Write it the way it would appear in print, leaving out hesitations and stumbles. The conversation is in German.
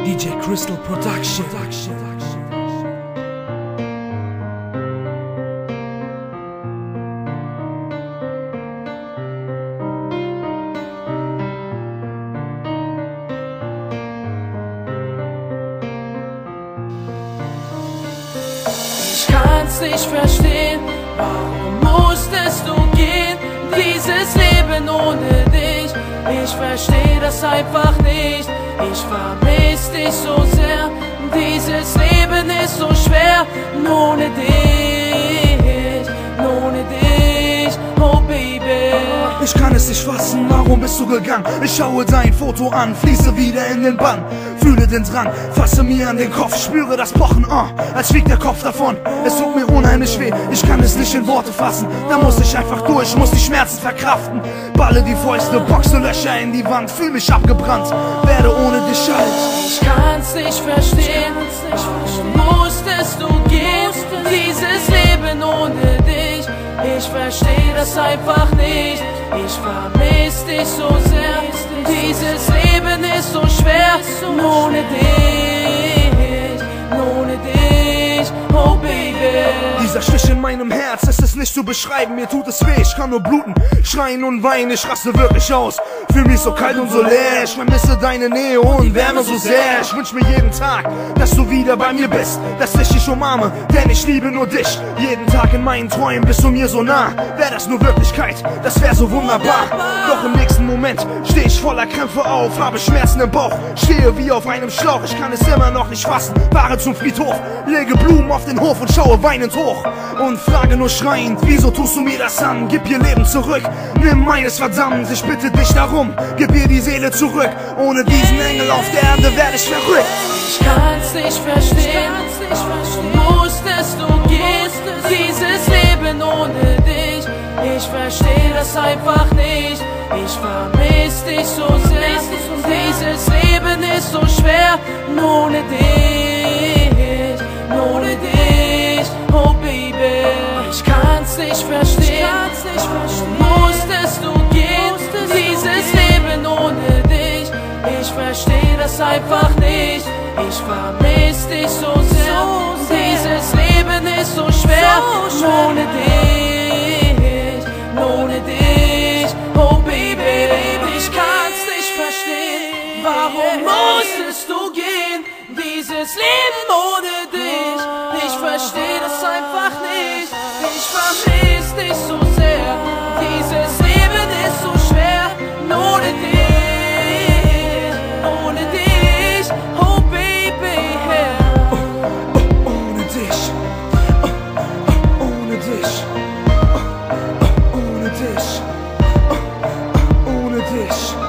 DJ Crystal Production. Ich kann's nicht verstehen, warum musstest du gehen? Dieses Leben ohne dich, ich versteh das einfach nicht. Ich vermiss dich so sehr, dieses Leben ist so schwer. Ohne dich, oh Baby. Ich kann es nicht fassen, warum bist du gegangen? Ich schaue dein Foto an, fließe wieder in den Bann. Fühle den Drang, fasse mir an den Kopf, spüre das Pochen, als fliegt der Kopf davon. Es tut mir unheimlich weh, ich kann es nicht in Worte fassen. Da muss ich einfach durch, muss die Schmerzen verkraften. Balle die Fäuste, boxe Löcher in die Wand, fühl mich abgebrannt, werde ohne dich alt. Ich kann's nicht verstehen, warum musstest du gehen? Dieses Leben ohne dich, ich versteh das einfach nicht. Ich vermiss dich so sehr, dieses Leben ist so schwer. Ohne dich, oh Baby. Dieser Stich in meinem Herz, es ist nicht zu beschreiben, mir tut es weh, ich kann nur bluten, schreien und weinen, ich raste wirklich aus. Fühl mich so kalt und so leer, ich vermisse deine Nähe und Wärme so sehr. Ich wünsch mir jeden Tag, dass du wieder bei mir bist, dass ich dich umarme, denn ich liebe nur dich. Jeden Tag in meinen Träumen bist du mir so nah, wär das nur Wirklichkeit, das wär so wunderbar. Doch im nächsten Moment steh ich voller Krämpfe auf, habe Schmerzen im Bauch, stehe wie auf einem Schlauch, ich kann es immer noch nicht fassen. Fahre zum Friedhof, lege Blumen auf den Hof und schaue weinend hoch und frage nur schreiend, wieso tust du mir das an? Gib ihr Leben zurück, nimm meines verdammt, ich bitte dich darum, gib ihr die Seele zurück. Ohne diesen Engel auf der Erde werde ich verrückt. Ich kann's nicht verstehen, warum musstest du gehen? Dieses Leben ohne dich, ich versteh das einfach nicht. Ich vermiss dich so sehr, dieses Leben ist so schwer. Ohne dich, oh Baby. Ich kann's nicht verstehen, warum musstest du gehen? Dieses Leben ohne dich, ich versteh das einfach nicht. Ich vermiss dich so sehr, dieses Leben ist so schwer. Ohne dich, oh Baby. Ich kann's nicht verstehen, warum musstest du gehen? Dieses Leben ohne dich, ich versteh das einfach nicht. Ich vermiss dich so sehr, dieses Leben ist so schwer. Ohne dich, oh Baby. Ohne dich, ohne dich, ohne dich, ohne dich.